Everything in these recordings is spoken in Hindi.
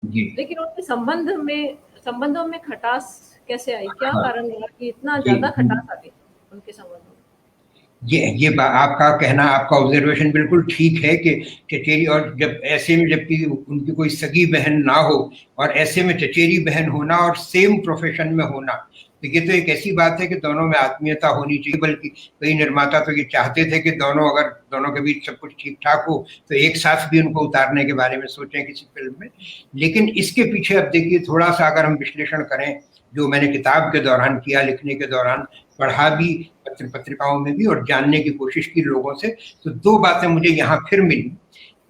जी। लेकिन उनके संबंधों में खटास कैसे आई? क्या हाँ। कारण रहा कि इतना जी। ज़्यादा खटास आ गई उनके संबंधों में? आपका कहना, आपका ऑब्जर्वेशन बिल्कुल ठीक है कि चचेरी, और जब ऐसे में जबकि उनकी कोई सगी बहन ना हो और ऐसे में चचेरी बहन होना और सेम प्रोफेशन में होना, तो ये तो एक ऐसी बात है कि दोनों में आत्मीयता होनी चाहिए। बल्कि कई निर्माता तो ये चाहते थे कि दोनों के बीच सब कुछ ठीक ठाक हो तो एक साथ भी उनको उतारने के बारे में सोचें किसी फिल्म में। लेकिन इसके पीछे अब देखिए, थोड़ा सा अगर हम विश्लेषण करें, जो मैंने किताब के दौरान किया, लिखने के दौरान पढ़ा भी, पत्रिकाओं में भी, और जानने की कोशिश की लोगों से, तो दो बातें मुझे यहाँ फिर मिली।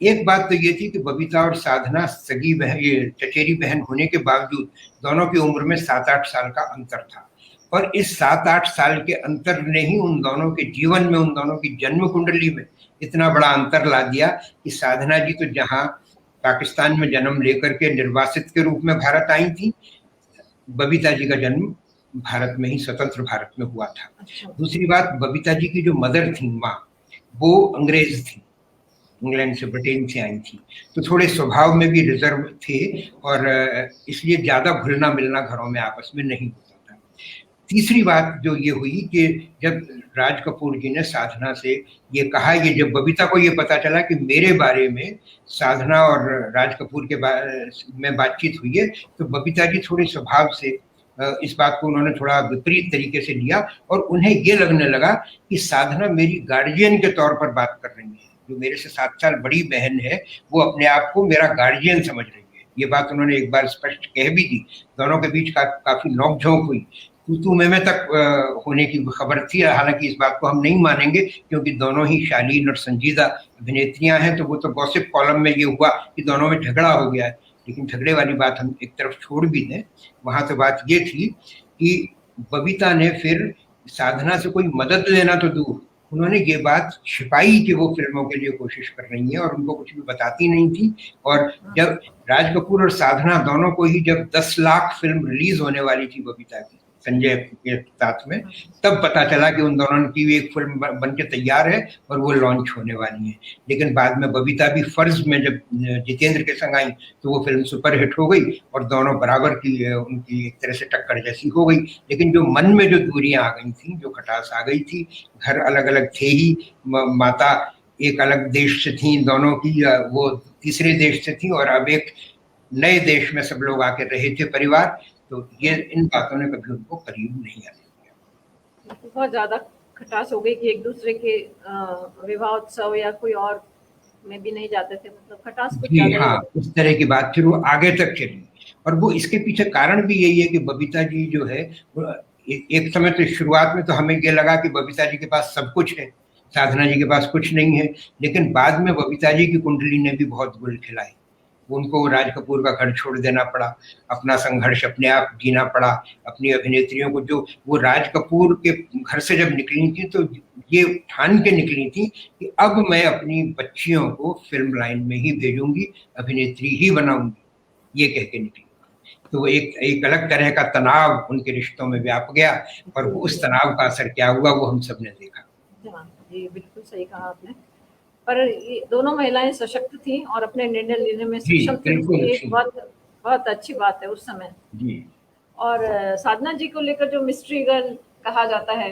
एक बात तो ये थी कि बबीता और साधना सगी बहन, ये चचेरी बहन होने के बावजूद दोनों की उम्र में 7-8 साल का अंतर था। और इस 7-8 साल के अंतर ने ही उन दोनों के जीवन में, उन दोनों की जन्म कुंडली में इतना बड़ा अंतर ला दिया कि साधना जी तो जहां पाकिस्तान में जन्म लेकर के निर्वासित के रूप में भारत आई थी, बबीता जी का जन्म भारत में ही, स्वतंत्र भारत में हुआ था। अच्छा। दूसरी बात, बबीता जी की जो मदर थी, माँ, वो अंग्रेज थी, इंग्लैंड से, ब्रिटेन से आई थी, तो थोड़े स्वभाव में भी रिजर्व थे, और इसलिए ज्यादा घुलना मिलना घरों में आपस में नहीं होता था। तीसरी बात जो ये हुई कि जब राज कपूर जी ने साधना से ये कहा, ये जब बबीता को ये पता चला कि मेरे बारे में साधना और राज कपूर के बारे में बातचीत हुई है, तो बबीता जी थोड़े स्वभाव से इस बात को उन्होंने थोड़ा विपरीत तरीके से लिया, और उन्हें ये लगने लगा कि साधना मेरी गार्जियन के तौर पर बात कर रही है, जो मेरे से 7 साल बड़ी बहन है वो अपने आप को मेरा गार्जियन समझ रही है। ये बात उन्होंने एक बार स्पष्ट कह भी दी। दोनों के बीच काफी नोकझोंक हुई, तू में तक होने की खबर थी। हालांकि इस बात को हम नहीं मानेंगे, क्योंकि दोनों ही शालीन और संजीदा अभिनेत्रियां हैं, तो वो तो गॉसिप कॉलम में ये हुआ कि दोनों में झगड़ा हो गया है। लेकिन झगड़े वाली बात हम एक तरफ छोड़ भी दें, वहां तो बात ये थी कि बबीता ने फिर साधना से कोई मदद लेना तो दूर, उन्होंने ये बात छिपाई कि वो फिल्मों के लिए कोशिश कर रही है, और उनको कुछ भी बताती नहीं थी। और जब राज कपूर और साधना दोनों को ही, जब 10 लाख फिल्म रिलीज होने वाली थी बबीता की संजय के साथ में, तब पता चला कि उन दोनों की भी एक फिल्म बन के तैयार है और वो लॉन्च होने वाली है। लेकिन बाद में बबीता भी फर्ज में जब जितेंद्र के संग आई, तो वो फिल्म सुपरहिट हो गई, और दोनों बराबर की उनकी एक तरह से टक्कर जैसी हो गई। लेकिन जो मन में जो दूरियां आ गई थी, जो खटास आ गई थी, घर अलग अलग थे ही, माता एक अलग देश से थी दोनों की, वो तीसरे देश से थी, और अब एक नए देश में सब लोग आके रहे थे परिवार, तो ये इन बातों ने कभी उनको करीब नहीं आने दिया। बहुत ज़्यादा खटास हो गई कि एक दूसरे के विवाह उत्सव या कोई और में भी नहीं जाते थे, मतलब खटास कुछ जी ज़्यादा ही हाँ, हो उस तरह की बात फिर वो आगे तक चली। और वो इसके पीछे कारण भी यही है कि बबीता जी जो है, एक समय तो शुरुआत में तो हमें ये लगा कि बबीता जी के पास सब कुछ है, साधना जी के पास कुछ नहीं है। लेकिन बाद में बबीता जी की कुंडली ने भी बहुत गुल खिलाई, उनको राज कपूर का घर छोड़ देना पड़ा, अपना संघर्ष अपने आप जीना पड़ा, अपनी अभिनेत्रियों को, जो वो राज कपूर के घर से जब निकली थी तो ये ठान के निकली थी कि अब मैं अपनी बच्चियों को फिल्म लाइन में ही भेजूंगी, अभिनेत्री ही बनाऊंगी, ये कह के निकली। तो वो एक एक अलग तरह का तनाव उनके रिश्तों में व्याप गया, और जी, उस जी। तनाव का असर क्या हुआ वो हम सब ने देखा। हाँ, जी, बिल्कुल सही कहा आपने। पर ये दोनों महिलाएँ सशक्त थीं और अपने निर्णय लेने में जी सक्षम थीं, बिल्कुल। ये एक बहुत बहुत अच्छी बात है उस समय। जी। और साधना जी को लेकर जो मिस्ट्री गर्ल कहा जाता है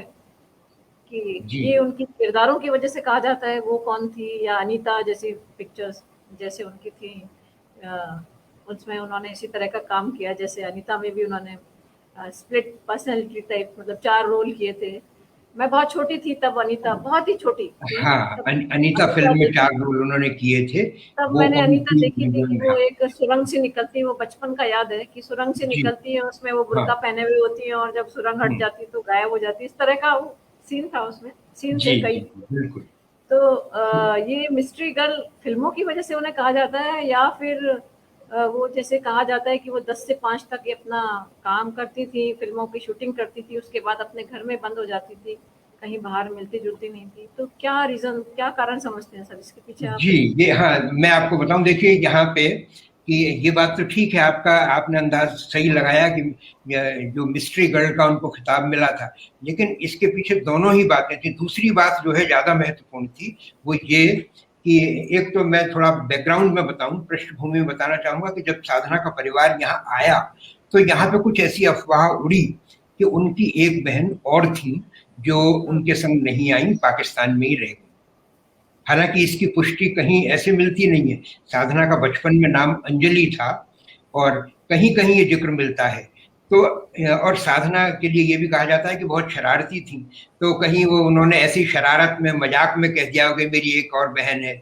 कि जी। ये उनकी किरदारों की वजह से कहा जाता है, वो कौन थी? या अनीता जैसी पिक्चर्स जैसे उनकी थी, उसमें उन्होंने इसी तरह का काम किया, जैसे अनीता में भी उन्होंने स्प्लिट पर्सनैलिटी टाइप, मतलब 4 रोल किए थे। मैं बहुत छोटी थी तब अनीता बहुत ही छोटी थी, हाँ, तब अनीता अनीता फिल्म में देखी 4 रोल उन्होंने किए थे। तब वो मैंने कौन अनीता थी देखी मुझे थी कि वो हाँ। एक सुरंग से निकलती है, वो बचपन का याद है कि सुरंग से जी। निकलती है, उसमें वो हाँ। बुर्का पहने हुए होती है और जब सुरंग हट जाती है तो गायब हो जाती है, इस तरह का वो सीन था उसमें, सीन जी। थे जी कई। बिल्कुल। तो ये मिस्ट्री गर्ल फिल्मों की वजह से उन्हें कहा जाता है, या फिर वो जैसे कहा जाता है कि वो 10 से 5 तक ये अपना काम करती थी, फिल्मों की शूटिंग करती थी, उसके बाद अपने घर में बंद हो जाती थी, कहीं बाहर मिलती-जुलती नहीं थी। तो क्या रीज़न, क्या कारण समझते हैं सर इसके पीछे आप? जी, ये हाँ, मैं आपको बताऊं, देखिए यहाँ पे कि ये बात तो ठीक है, आपने अंदाज सही लगाया कि जो मिस्ट्री गर्ल का उनको खिताब मिला था, लेकिन इसके पीछे दोनों ही बातें थी। दूसरी बात जो है ज्यादा महत्वपूर्ण थी, वो ये कि एक तो मैं थोड़ा बैकग्राउंड में बताऊं, पृष्ठभूमि में बताना चाहूंगा कि जब साधना का परिवार यहाँ आया तो यहाँ पे कुछ ऐसी अफवाह उड़ी कि उनकी एक बहन और थी जो उनके संग नहीं आई, पाकिस्तान में ही रह गई। हालांकि इसकी पुष्टि कहीं ऐसे मिलती नहीं है। साधना का बचपन में नाम अंजलि था और कहीं कहीं ये जिक्र मिलता है। तो और साधना के लिए ये भी कहा जाता है कि बहुत शरारती थी, तो कहीं वो उन्होंने ऐसी शरारत में मजाक में कह दिया हो कि मेरी एक और बहन है।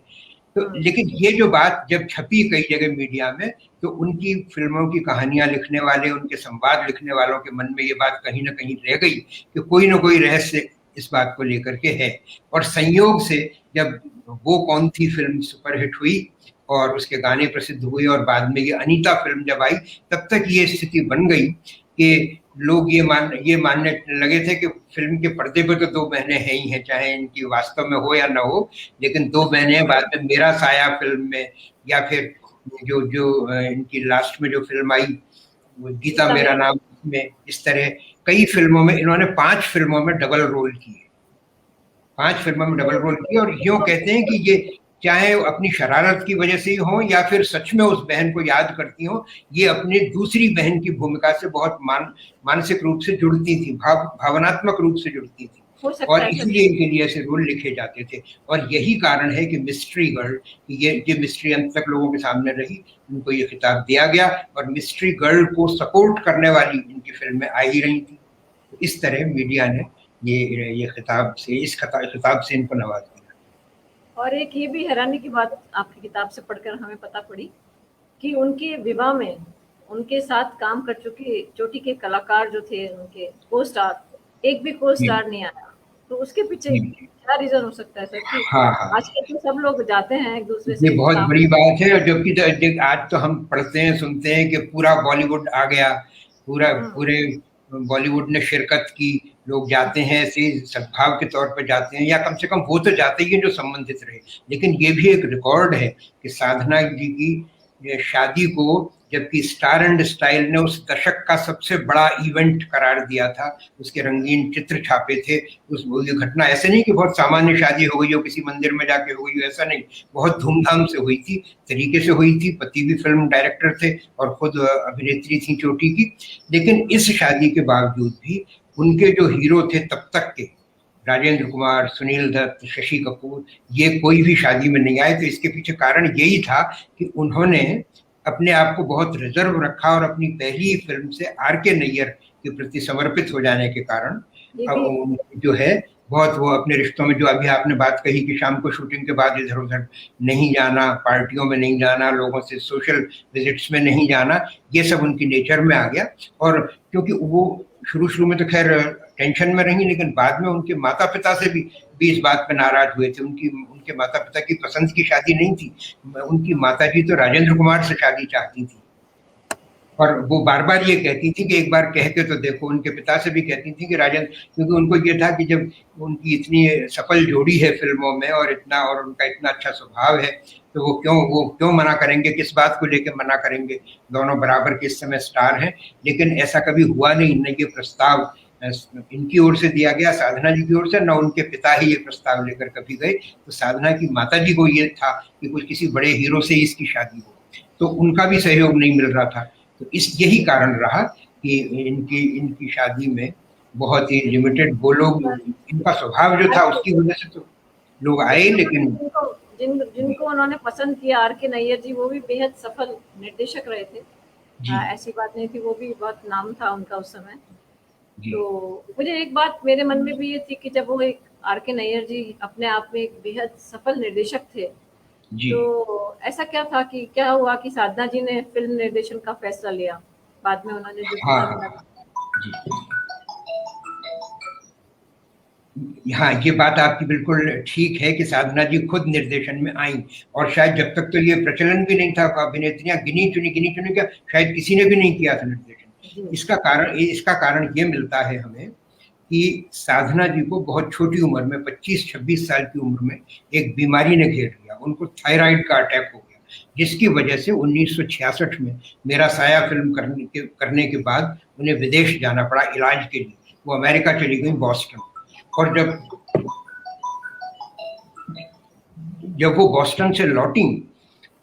तो लेकिन ये जो बात जब छपी कई जगह मीडिया में, तो उनकी फिल्मों की कहानियां लिखने वाले, उनके संवाद लिखने वालों के मन में ये बात कहीं ना कहीं रह गई कि कोई ना कोई रहस्य इस बात को लेकर के है। और संयोग से जब वो कौन थी फिल्म सुपरहिट हुई और उसके गाने प्रसिद्ध हुए और बाद में ये अनीता फिल्म जब आई, तब तक ये स्थिति बन गई कि लोग ये मानने लगे थे कि फिल्म के पर्दे पर तो दो बहनें हैं ही हैं, चाहे इनकी वास्तव में हो या ना हो, लेकिन दो बहनें हैं। बाद में मेरा साया फिल्म में, या फिर जो जो इनकी लास्ट में जो फिल्म आई गीता मेरा नाम में, इस तरह कई फिल्मों में इन्होंने 5 फिल्मों में डबल रोल किए, 5 फिल्मों में डबल रोल किए। और यूं कहते हैं कि ये चाहे अपनी शरारत की वजह से ही हो या फिर सच में उस बहन को याद करती हो, ये अपनी दूसरी बहन की भूमिका से बहुत मानसिक रूप से जुड़ती थी, भावनात्मक रूप से जुड़ती थी, और इसलिए इनके लिए ऐसे रोल लिखे जाते थे। और यही कारण है कि मिस्ट्री गर्ल, ये मिस्ट्री अंत तक लोगों के सामने रही, उनको ये खिताब दिया गया और मिस्ट्री गर्ल को सपोर्ट करने वाली इनकी फिल्में आ ही रही थी। इस तरह मीडिया ने ये खिताब से, इस खिताब से इनको नवाज दिया। और एक ये भी हैरानी की बात आपकी किताब से पढ़कर हमें पता पड़ी कि उनके विवाह में उनके साथ काम कर चुके चोटी के कलाकार जो थे, उनके को स्टार, एक भी को स्टार नहीं आया। तो उसके पीछे क्या रीजन हो सकता है सर? कि आजकल तो सब लोग जाते हैं एक दूसरे से। ये बहुत बड़ी बात है। और जबकि आज तो हम पढ़ते हैं, सुनते हैं कि पूरा बॉलीवुड आ गया, पूरे बॉलीवुड ने शिरकत की, लोग जाते हैं ऐसे सद्भाव के तौर पर जाते हैं, या कम से कम वो तो जाते ही हैं जो संबंधित रहे। लेकिन ये भी एक रिकॉर्ड है कि साधना जी की शादी को, जबकि स्टार एंड स्टाइल ने उस दशक का सबसे बड़ा इवेंट करार दिया था, उसके रंगीन चित्र छापे थे, ये घटना ऐसे नहीं कि बहुत सामान्य शादी हो गई हो, किसी मंदिर में जाके हो गई हो, ऐसा नहीं, बहुत धूमधाम से हुई थी, तरीके से हुई थी। पति भी फिल्म डायरेक्टर थे और खुद अभिनेत्री थी चोटी की। लेकिन इस शादी के बावजूद भी उनके जो हीरो थे तब तक के, राजेंद्र कुमार, सुनील दत्त, शशि कपूर, ये कोई भी शादी में नहीं आए। तो इसके पीछे कारण यही था कि उन्होंने अपने आप को बहुत रिजर्व रखा और अपनी पहली फिल्म से आर.के. नैयर के प्रति समर्पित हो जाने के कारण जो है बहुत, वो अपने रिश्तों में, जो अभी आपने बात कही कि शाम को शूटिंग के बाद इधर उधर नहीं जाना, पार्टियों में नहीं जाना, लोगों से सोशल विजिट्स में नहीं जाना, ये सब उनकी नेचर में आ गया। और क्योंकि वो शुरू में तो खैर टेंशन में रही, लेकिन बाद में उनके माता पिता से भी इस बात पे नाराज हुए थे। उनके माता पिता की पसंद की शादी नहीं थी, उनकी माता जी तो राजेंद्र कुमार से शादी चाहती थी, और वो बार बार ये कहती थी कि एक बार कह के तो देखो। उनके पिता से भी कहती थी कि राजेंद्र, क्योंकि उनको ये था कि जब उनकी इतनी सफल जोड़ी है फिल्मों में और उनका इतना अच्छा स्वभाव है, तो वो क्यों मना करेंगे, किस बात को लेकर मना करेंगे, दोनों बराबर के इस समय स्टार हैं। लेकिन ऐसा कभी हुआ नहीं, न ये प्रस्ताव इनकी ओर से दिया गया, साधना जी की ओर से, न उनके पिता ही ये प्रस्ताव लेकर कभी गए। तो साधना की माता जी को ये था कि कुछ किसी बड़े हीरो से इसकी शादी हो, तो उनका भी सहयोग नहीं मिल रहा था। तो यही कारण रहा कि इनकी शादी में बहुत ही लिमिटेड, वो लोग, इनका स्वभाव जो था उसकी वजह से तो लोग आए। लेकिन जिनको उन्होंने पसंद किया, आर.के. नैयर जी, वो भी बेहद सफल निर्देशक रहे थे, ऐसी बात नहीं थी, वो भी बहुत नाम था उनका उस समय। तो मुझे एक बात मेरे मन में भी ये थी कि जब वो एक आर.के. नैयर जी अपने आप में एक बेहद सफल निर्देशक थे, तो ऐसा क्या था कि क्या हुआ कि साधना जी ने फिल्म निर्देशन का फैसला लिया बाद में उन्होंने जो हाँ, ये बात आपकी बिल्कुल ठीक है कि साधना जी खुद निर्देशन में आई, और शायद जब तक तो ये प्रचलन भी नहीं था, अभिनेत्रियां गिनी चुनी क्या शायद किसी ने भी नहीं किया था निर्देशन। इसका कारण ये मिलता है हमें कि साधना जी को बहुत छोटी उम्र में, 25-26 साल की उम्र में एक बीमारी ने घेर लिया। उनको थायराइड का अटैक हो गया, जिसकी वजह से 1966 में मेरा साया फिल्म करने के बाद उन्हें विदेश जाना पड़ा इलाज के लिए। वो अमेरिका चली गई, बॉस्टन। और जब जब वो बॉस्टन से लौटी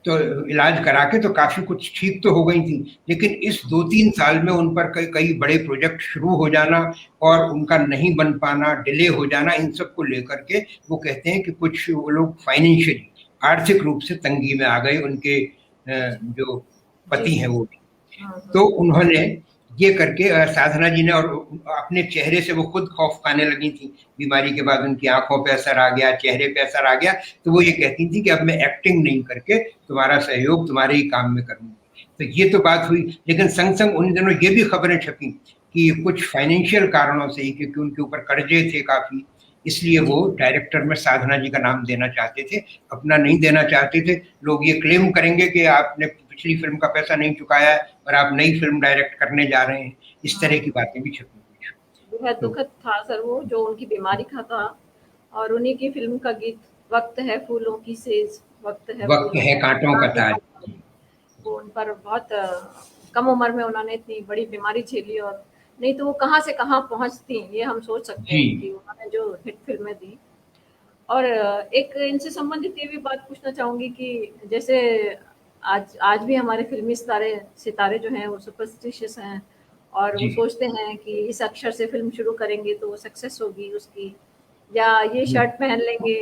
तो इलाज करा के तो काफी कुछ ठीक तो हो गई थी, लेकिन इस 2-3 साल में उन पर कई कई बड़े प्रोजेक्ट शुरू हो जाना और उनका नहीं बन पाना, डिले हो जाना, इन सब को लेकर के वो कहते हैं कि कुछ वो लोग फाइनेंशियली, आर्थिक रूप से तंगी में आ गए, उनके जो पति हैं वो भी। तो उन्होंने ये करके साधना जी ने, और अपने चेहरे से वो खुद खौफ खाने लगी थी, बीमारी के बाद उनकी आंखों पे असर आ गया, चेहरे पे असर आ गया, तो वो ये कहती थी कि अब मैं एक्टिंग नहीं करके तुम्हारा सहयोग तुम्हारे ही काम में करूंगी। तो ये तो बात हुई, लेकिन संग संग उन दिनों ये भी खबरें छपी कि कुछ फाइनेंशियल कारणों से ही, क्योंकि उनके ऊपर कर्जे थे काफी, इसलिए वो डायरेक्टर में साधना जी का नाम देना चाहते थे, अपना नहीं देना चाहते थे। लोग ये क्लेम करेंगे कि आपने पिछली फिल्म का पैसा नहीं चुकाया है और आप नई फिल्म डायरेक्ट करने जा रहे हैं, इस तरह की बातें भी छपी हुई। बेहद दुखद था सर वो, जो उनकी बीमारी का था। और उन्हीं की फिल्म का गीत वक्त है फूलों की सेज, वक्त है कांटों का ताज, वो उन पर बहुत कम उम्र में उन्होंने इतनी बड़ी बीमारी झेली, और नहीं तो वो कहाँ से कहाँ पहुंचती, ये हम सोच सकते हैं कि उन्होंने जो हिट फिल्में दी। और एक इनसे संबंधित ये भी बात पूछना चाहूंगी कि जैसे आज भी हमारे फिल्मी सितारे जो हैं वो सुपरस्टिशियस हैं, और वो सोचते हैं कि इस अक्षर से फिल्म शुरू करेंगे तो सक्सेस होगी उसकी, या ये शर्ट पहन लेंगे,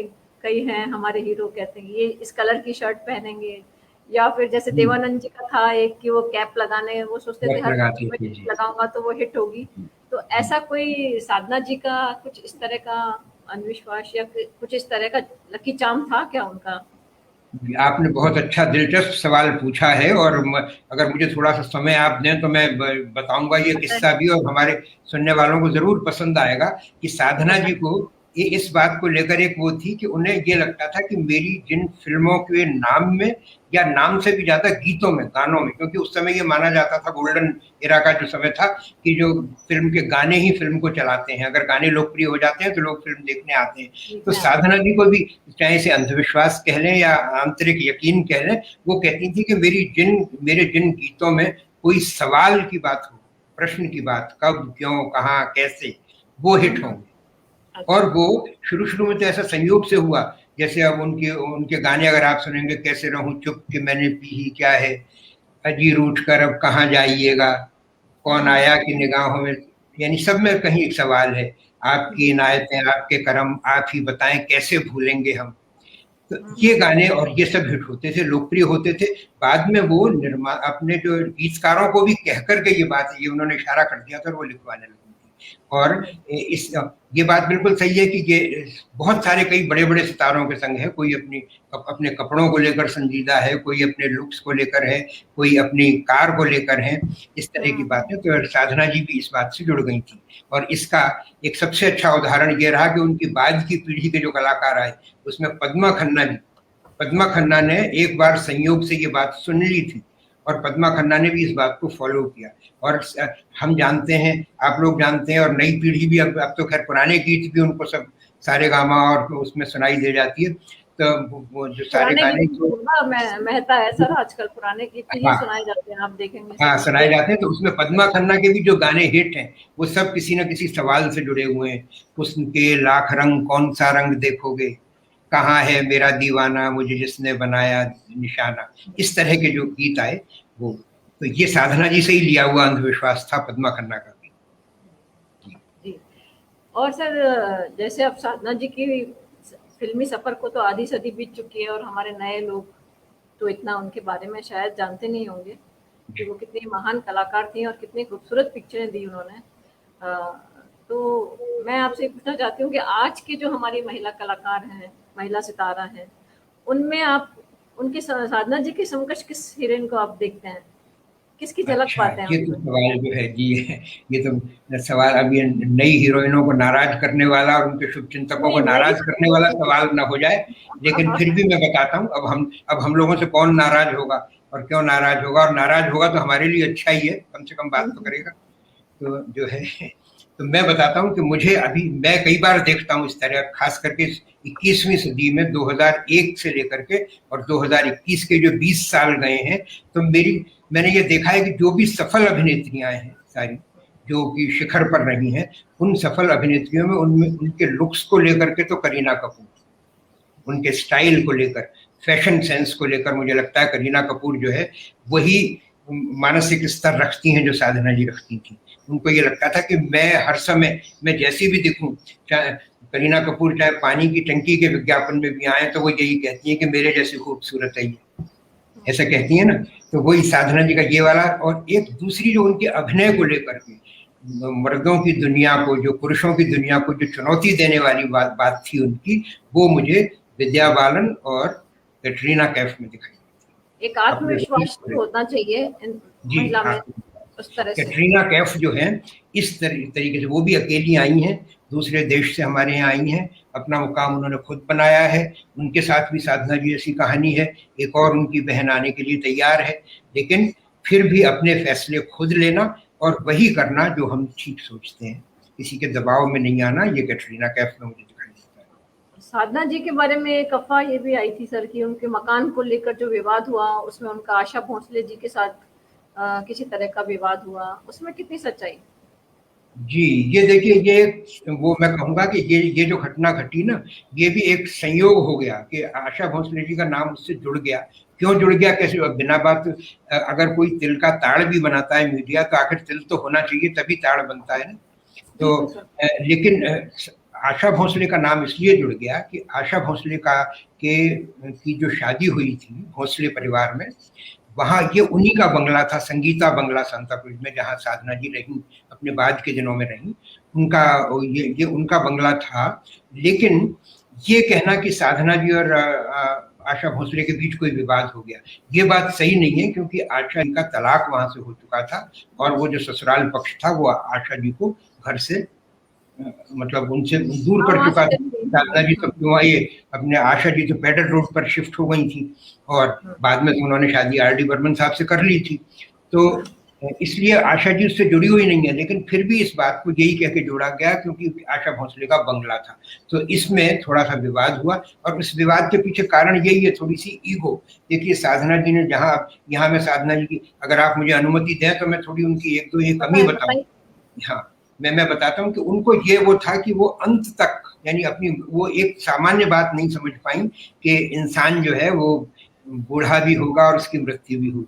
कई हैं हमारे हीरो कहते हैं ये इस कलर की शर्ट पहनेंगे, या फिर जैसे देवानंद जी का था एक कि वो कैप लगाने, वो सोचते थे हर लगाऊंगा तो वो हिट होगी। तो ऐसा कोई साधना जी का कुछ इस तरह का अंधविश्वास या कुछ इस तरह का लकी चार्म था क्या उनका? आपने बहुत अच्छा दिलचस्प सवाल पूछा है, और अगर मुझे थोड़ा सा समय आप दें तो मैं बताऊंगा ये किस्सा भी, और हमारे सुनने वालों को जरूर पसंद आएगा। कि साधना जी को ये इस बात को लेकर एक वो थी कि उन्हें ये लगता था कि मेरी जिन फिल्मों के नाम में, या नाम से भी ज्यादा गीतों में, गानों में, क्योंकि उस समय ये माना जाता था, गोल्डन एरा का जो समय था, कि जो फिल्म के गाने ही फिल्म को चलाते हैं, अगर गाने लोकप्रिय हो जाते हैं तो लोग फिल्म देखने आते हैं। तो साधना जी को भी, चाहे इसे अंधविश्वास कह लें या आंतरिक यकीन कह लें, वो कहती थी कि मेरे जिन गीतों में कोई सवाल की बात हो, प्रश्न की बात, कब, क्यों, कहाँ, कैसे, वो हिट होंगे। और वो शुरू में तो ऐसा संयोग से हुआ, जैसे अब उनके गाने अगर आप सुनेंगे, कैसे रहूं चुप कि मैंने पी ही क्या है, अजी रूठ कर अब कहाँ जाइएगा, कौन आया कि निगाहों में, यानी सब में कहीं एक सवाल है, आपकी इनायतें, आपके करम, आप ही बताएं कैसे भूलेंगे हम। तो ये गाने और ये सब हिट होते थे, लोकप्रिय होते थे। बाद में वो अपने जो गीतकारों को भी कह करके ये बात, ये उन्होंने इशारा कर दिया था और वो लिखवाने लगे। और ये बात बिल्कुल सही है कि ये बहुत सारे कई बड़े बड़े सितारों के संग है, कोई अपने कपड़ों को लेकर संजीदा है, कोई अपने लुक्स को लेकर है, कोई अपनी कार को लेकर है, इस तरह की बातें। तो साधना जी भी इस बात से जुड़ गई थी, और इसका एक सबसे अच्छा उदाहरण ये रहा कि उनकी बाद की पीढ़ी के जो कलाकार आए, उसमें पद्मा खन्ना ने एक बार संयोग से ये बात सुन ली थी, और पद्मा खन्ना ने भी इस बात को फॉलो किया। और हम जानते हैं, आप लोग जानते हैं, और नई पीढ़ी भी, अब तो खैर पुराने गीत भी उनको सब सारे गामा और उसमें सुनाई दे जाती है। तो वो जो सारे गाने महता है सर, आजकल पुराने गीत ही सुनाए जाते हैं, आप देखेंगे। हाँ, सुनाए जाते हैं। तो उसमें पद्मा खन्ना के भी जो गाने हिट हैं, वो सब किसी न किसी सवाल से जुड़े हुए हैं। हुस्न के लाख रंग कौन सा रंग देखोगे, कहाँ है मेरा दीवाना, मुझे जिसने बनाया निशाना, इस तरह के जो गीत आए वो, तो ये साधना जी से ही लिया हुआ अंधविश्वास था पद्मा खन्ना का भी। जी। और सर जैसे अब साधना जी की फिल्मी सफर को तो आधी सदी बीत चुकी है, और हमारे नए लोग तो इतना उनके बारे में शायद जानते नहीं होंगे कि वो कितनी महान कलाकार थी और कितनी खूबसूरत पिक्चरें दी उन्होंने। तो मैं आपसे पूछना चाहती हूँ कि आज के जो हमारी महिला कलाकार हैं, महिला सितारा हैं, उनमें आप उनकी साधना जी के समकक्ष किस हीरोइन को आप देखते हैं, किसकी झलक पाते हैं? ये तो सवाल जो है जी, ये तो सवाल अभी नई हीरोइनों को नाराज करने वाला और उनके शुभचिंतकों को नाराज करने वाला सवाल ना हो जाए, लेकिन फिर भी मैं बताता हूँ। अब हम लोगों से कौन नाराज होगा और क्यों नाराज होगा, और नाराज होगा तो हमारे लिए अच्छा ही है, कम से कम बात तो करेगा। तो जो है, तो मैं बताता हूँ कि मुझे अभी, मैं कई बार देखता हूँ इस तरह, खास करके 21वीं सदी में 2001 से लेकर के और 2021 के जो 20 साल गए हैं, तो मैंने ये देखा है कि जो भी सफल अभिनेत्रियां हैं सारी, जो कि शिखर पर रही हैं, उन सफल अभिनेत्रियों में उनके लुक्स को लेकर के तो करीना कपूर, उनके स्टाइल को लेकर, फैशन सेंस को लेकर मुझे लगता है करीना कपूर जो है वही मानसिक स्तर रखती हैं जो साधना जी रखती थी। उनको ये लगता था कि मैं हर समय, मैं जैसी भी दिखूं, चाहे करीना कपूर चाहे पानी की टंकी के विज्ञापन में भी आए तो वो यही कहती है कि मेरे जैसी खूबसूरत है ये, ऐसा कहती है ना। तो वही साधना जी का ये वाला। और एक दूसरी जो उनके अभिनय को लेकर के मर्दों की दुनिया को, जो पुरुषों की दुनिया को जो चुनौती देने वाली बात थी उनकी, वो मुझे विद्या बालन और कैटरीना कैफ में दिखाई। एक आत्मविश्वास होना चाहिए जी महिला में हाँ। उस तरह से। कैटरीना कैफ जो है इस तरीके से, वो भी अकेली आई हैं, दूसरे देश से हमारे यहाँ आई हैं, अपना मुकाम उन्होंने खुद बनाया है। उनके साथ भी साधना जी जैसी कहानी है, एक और उनकी बहन आने के लिए तैयार है, लेकिन फिर भी अपने फैसले खुद लेना और वही करना जो हम ठीक सोचते हैं, किसी के दबाव में नहीं आना, ये कैटरीना कैफ में मुझे दिखाई देता है। साधना जी के बारे में एक अफवाह ये भी आई थी सर कि उनके मकान को लेकर जो विवाद हुआ उसमें उनका आशा भोसले जी के साथ किसी तरह का विवाद हुआ, उसमें कितनी सच्चाई? जी, ये देखिए, ये वो मैं कहूँगा कि ये जो घटना घटी ना, ये भी एक संयोग हो गया कि आशा भोसले जी का नाम उससे जुड़ गया। क्यों जुड़ गया, कैसे, बिना बात, अगर कोई तिल का ताड़ भी बनाता है मीडिया तो आखिर तिल तो होना चाहिए तभी ताड़ बनता है ना। तो लेकिन आशा भोसले का नाम इसलिए जुड़ गया कि आशा भोसले की जो शादी हुई थी भोसले परिवार में, वहाँ ये उन्हीं का बंगला था, संगीता बंगला सांताक्रूज में, जहाँ साधना जी रही, अपने बाद के दिनों में रही, उनका ये उनका बंगला था। लेकिन ये कहना कि साधना जी और आशा भोसले के बीच कोई विवाद हो गया, ये बात सही नहीं है, क्योंकि आशा जी का तलाक वहां से हो चुका था और वो जो ससुराल पक्ष था वो आशा जी को घर से मतलब उनसे दूर कर चुका था। साधना जी तो क्यों आई, अपने आशा जी तो पेडर रोड पर शिफ्ट हो गई थी और बाद में तो उन्होंने शादी आर डी बर्मन साहब से कर ली थी, तो इसलिए आशा जी उससे जुड़ी हुई नहीं है। लेकिन फिर भी इस बात को यही कह के जोड़ा गया क्योंकि आशा भोसले का बंगला था, तो इसमें थोड़ा सा विवाद हुआ और उस विवाद के पीछे कारण यही है, थोड़ी सी ईगो। देखिए साधना जी ने यहाँ मैं साधना जी की, अगर आप मुझे अनुमति दें तो मैं थोड़ी उनकी एक दो ये कमी बताऊं। हाँ, मैं बताता हूँ कि उनको ये वो था कि वो अंत तक, यानी अपनी वो एक सामान्य बात नहीं समझ पाई कि इंसान जो है वो बूढ़ा भी होगा और उसकी मृत्यु भी होगी।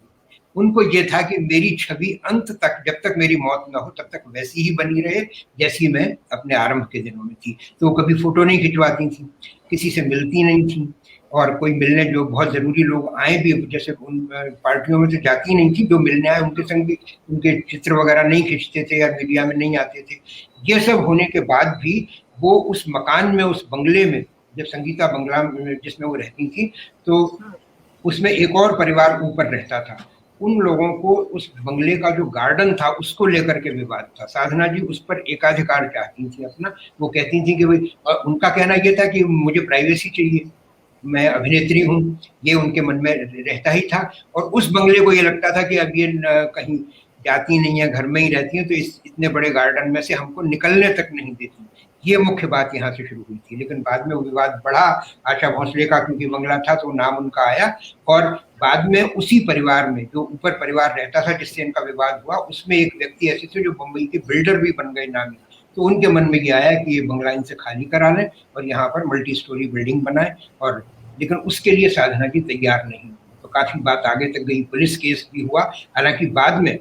उनको ये था कि मेरी छवि अंत तक, जब तक मेरी मौत ना हो तब तक वैसी ही बनी रहे जैसी मैं अपने आरंभ के दिनों में थी। तो वो कभी फोटो नहीं खिंचवाती थी, किसी से मिलती नहीं थी, और कोई मिलने जो बहुत जरूरी लोग आए भी, जैसे उन पार्टियों में तो जाती नहीं थी, जो मिलने आए उनके संग भी उनके चित्र वगैरह नहीं खींचते थे या मीडिया में नहीं आते थे। ये सब होने के बाद भी वो उस मकान में, उस बंगले में, जब संगीता बंगला जिसमें वो रहती थी, तो उसमें एक और परिवार ऊपर रहता था। उन लोगों को उस बंगले का जो गार्डन था उसको लेकर के विवाद था। साधना जी उस पर एकाधिकार चाहती थी अपना। वो कहती थी कि भाई, उनका कहना यह था कि मुझे प्राइवेसी चाहिए, मैं अभिनेत्री हूँ, ये उनके मन में रहता ही था। और उस बंगले को ये लगता था कि अब ये कहीं जाती नहीं है, घर में ही रहती है, तो इतने बड़े गार्डन में से हमको निकलने तक नहीं देती। ये मुख्य बात यहाँ से शुरू हुई थी। लेकिन बाद में वो विवाद बढ़ा आशा भोसले का, क्योंकि बंगला था तो नाम उनका आया। और बाद में उसी परिवार में जो ऊपर परिवार रहता था जिससे इनका विवाद हुआ, उसमें एक व्यक्ति ऐसे थे जो बम्बई के बिल्डर भी बन गए नामी। तो उनके मन में ये आया कि ये बंगला इनसे खाली करा लें और यहाँ पर मल्टी स्टोरी बिल्डिंग बनाए। और लेकिन उसके लिए साधना जी तैयार नहीं। तो काफी बात आगे तक गई, पुलिस केस भी हुआ। हालांकि बाद में